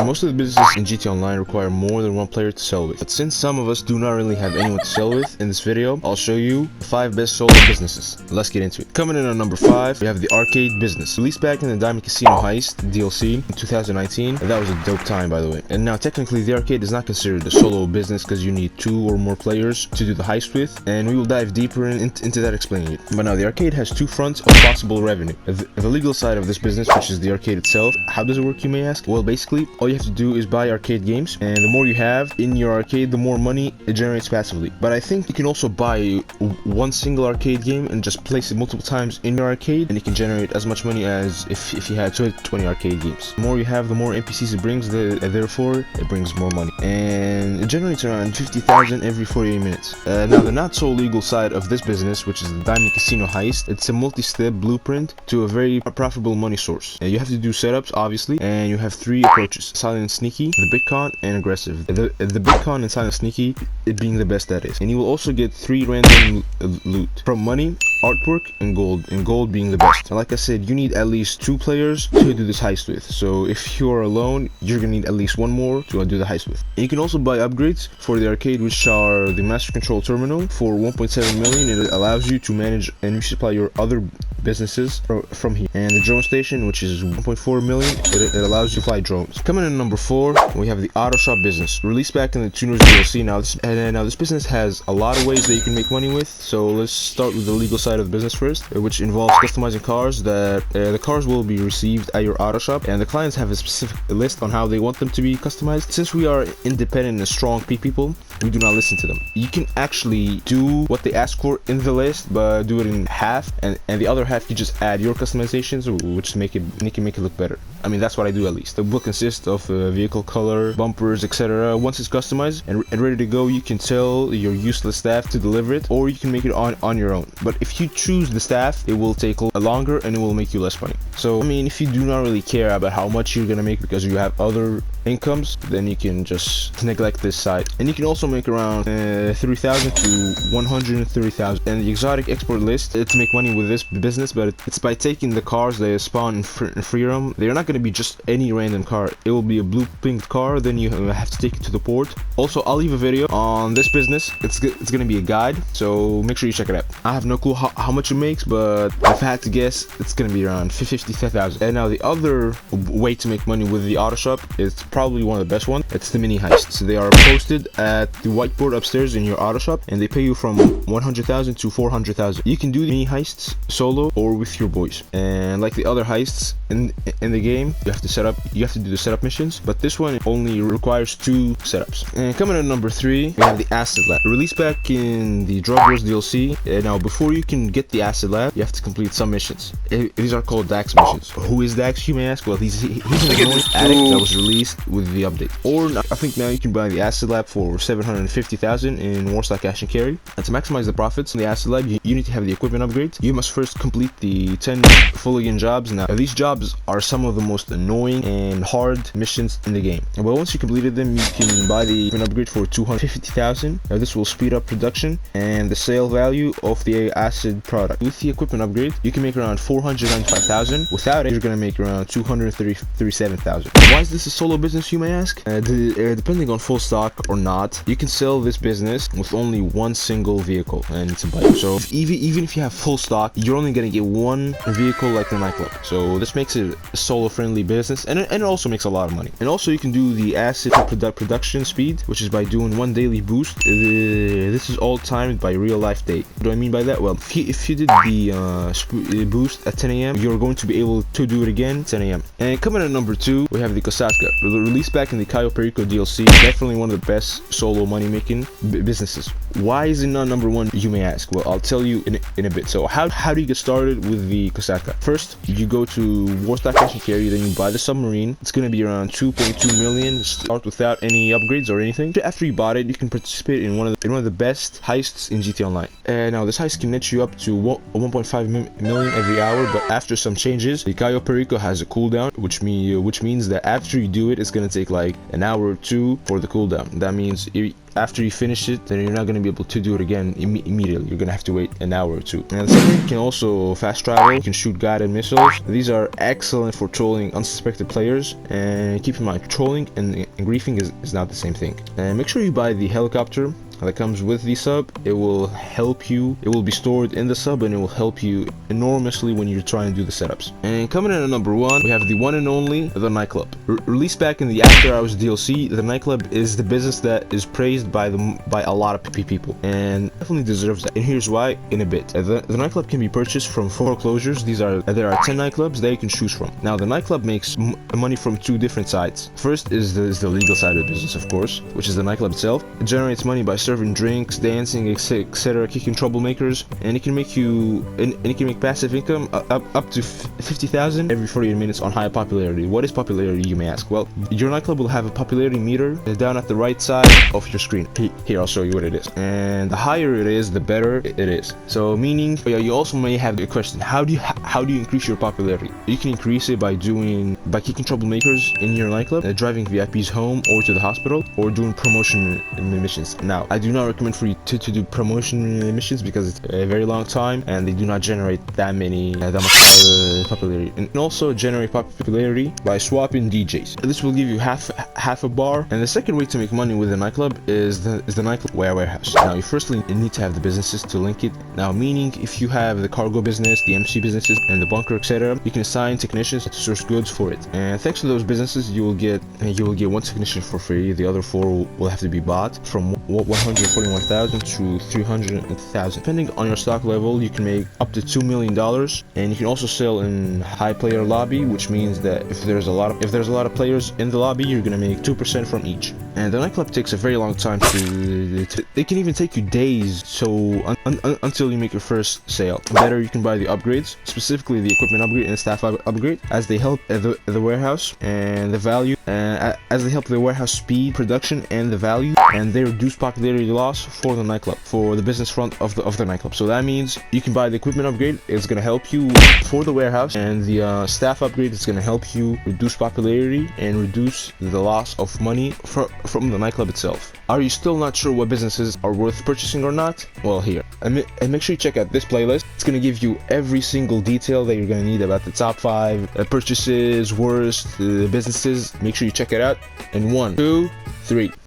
Most of the businesses in GTA Online require more than one player to sell with. But since some of us do not really have anyone to sell with, in this video, I'll show you the 5 best solo businesses. Let's get into it. Coming in at number 5, we have the arcade business. Released back in the Diamond Casino Heist DLC in 2019. That was a dope time, by the way. And now technically the arcade is not considered a solo business because you need 2 or more players to do the heist with, and we will dive deeper into that, explaining it. But now the arcade has 2 fronts of possible revenue. The legal side of this business, which is the arcade itself. How does it work, you may ask? Well, basically all you have to do is buy arcade games, and the more you have in your arcade, the more money it generates passively. But I think you can also buy one single arcade game and just place it multiple times in your arcade, and it can generate as much money as if you had 20 arcade games. The more you have, the more NPCs it brings, therefore it brings more money, and it generates around 50,000 every 48 minutes. Now the not so legal side of this business, which is the Diamond Casino Heist, it's a multi-step blueprint to a very profitable money source. You have to do setups, obviously, and you have 3 approaches: silent and sneaky, the big con, and aggressive. The big con and silent sneaky, it being the best, that is. And you will also get 3 random loot from money, artwork, and gold being the best. And like I said, you need at least 2 players to do this heist with. So if you're alone, you're gonna need at least 1 more to do the heist with. And you can also buy upgrades for the arcade, which are the master control terminal for 1.7 million. It allows you to manage and resupply your other businesses from here, and the drone station, which is 1.4 million. It allows you to fly drones. Coming in at number 4, we have the auto shop business, released back in the Tuners DLC. Now this business has a lot of ways that you can make money with, so let's start with the legal side of the business first, which involves customizing cars. That the cars will be received at your auto shop, and the clients have a specific list on how they want them to be customized. Since we are independent and strong people, we do not listen to them. You can actually do what they ask for in the list, but do it in half, and the other half you just add your customizations, which make it look better. I mean, that's what I do, at least. The book consists of vehicle color, bumpers, etc. Once it's customized and ready to go, you can tell your useless staff to deliver it, or you can make it on your own. But if you choose the staff, it will take longer and it will make you less money. So I mean, if you do not really care about how much you're gonna make because you have other incomes, then you can just neglect this side. And you can also make around 3,000 to 130,000. And the exotic export list, to make money with this business, but it's by taking the cars that spawn in free roam. They're not going to be just any random car. It will be a blue pink car, then you have to take it to the port. Also, I'll leave a video on this business. It's going to be a guide, so make sure you check it out. I have no clue how much it makes, but if I had to guess, it's going to be around 50,000. And now the other way to make money with the auto shop is probably one of the best ones. It's the mini heists. They are posted at the whiteboard upstairs in your auto shop, and they pay you from 100,000 to 400,000. You can do the mini heists solo or with your boys, and like the other heists in the game, you have to do the setup missions, but this one only requires 2 setups. And coming at number 3, we have the acid lab, released back in the Drug Wars DLC. And now before you can get the acid lab, you have to complete some missions. These are called Dax missions. Who is Dax, you may ask? Well, he's an annoying addict that was released with the update. Or I think now you can buy the acid lab for 750,000 in Warsaw Cash and Carry. And to maximize the profits in the acid lab, you need to have the equipment upgrades. You must first complete the 10 Fulligan jobs. Now these jobs are some of the most annoying and hard missions in the game, but once you completed them, you can buy the equipment upgrade for 250,000. Now this will speed up production and the sale value of the acid product. With the equipment upgrade, you can make around 495,000. Without it, you're gonna make around 237,000. Why is this a solo business, you may ask? Depending on full stock or not, you can sell this business with only 1 single vehicle, and it's a bike. So even if you have full stock, you're only gonna get 1 vehicle like the Nightclub. So this makes it a solo friendly business, and it also makes a lot of money. And also you can do the acid production speed, which is by doing 1 daily boost. This is all timed by real life date. What do I mean by that? Well, if you did the boost at 10 a.m, you're going to be able to do it again at 10 a.m. And coming at number 2, we have the Kosatka, released back in the Cayo Perico DLC. Definitely one of the best solo money making businesses. Why is it not number 1, you may ask? Well, I'll tell you in a bit. So how do you get started with the Kosatka? First, you go to Warsaw Cash and Carry, then you buy the submarine. It's going to be around 2.2 million. Start without any upgrades or anything. After you bought it, you can participate in one of the best heists in GTA Online. And now this heist can net you up to 1.5 million every hour, but after some changes, the Cayo Perico has a cooldown, which means that after you do it, it's going to take like an hour or 2 for the cooldown. That means after you finish it, then you're not going to be able to do it again immediately. You're going to have to wait an hour or two. And the submarine can also fast travel. You can shoot guided missiles. These are excellent for trolling unsuspected players. And keep in mind, trolling and griefing is not the same thing. And make sure you buy the helicopter that comes with the sub. It will help you. It will be stored in the sub, and it will help you enormously when you're trying to do the setups. And coming in at number 1, we have the one and only the Nightclub. Released back in the After Hours DLC, the Nightclub is the business that is praised by a lot of people, and definitely deserves that. And here's why in a bit. The Nightclub can be purchased from foreclosures. There are 10 nightclubs that you can choose from. Now the Nightclub makes money from 2 different sides. First is the legal side of the business, of course, which is the nightclub itself. It generates money by serving drinks, dancing, etc., kicking troublemakers, and it can make passive income up to 50,000 every 48 minutes on high popularity. What is popularity, you may ask? Well, your nightclub will have a popularity meter down at the right side of your screen. Here, I'll show you what it is. And the higher it is, the better it is. So meaning, you also may have the question: how do you increase your popularity? You can increase it by kicking troublemakers in your nightclub, driving VIPs home or to the hospital, or doing promotion missions. Now, I do not recommend for you to do promotion missions because it's a very long time and they do not generate that much popularity. And also generate popularity by swapping DJs. This will give you half a bar. And the second way to make money with a nightclub is the nightclub warehouse. Now, you firstly need to have the businesses to link it. Now, meaning if you have the cargo business, the MC businesses, and the bunker, etc., you can assign technicians to source goods for it. And thanks to those businesses, you will get 1 technician for free. The other 4 will have to be bought from 141,000 to 300,000. Depending on your stock level, you can make up to $2 million. And you can also sell in high player lobby, which means that if there's a lot of players in the lobby, you're gonna make 2% from each. And the nightclub takes a very long time it can even take you days, so until you make your first sale. Better, you can buy the upgrades, specifically the equipment upgrade and staff upgrade, as they help the warehouse and the value, as they help the warehouse speed, production, and the value, and they reduce popularity loss for the nightclub, for the business front of the nightclub. So that means you can buy the equipment upgrade. It's gonna help you for the warehouse, and the staff upgrade is gonna help you reduce popularity and reduce the loss of money from the nightclub itself. Are you still not sure what businesses are worth purchasing or not? Well, here, and make sure you check out this playlist. It's gonna give you every single detail that you're gonna need about the top 5 purchases, worst businesses. Make sure you check it out. And 1, 2, 3.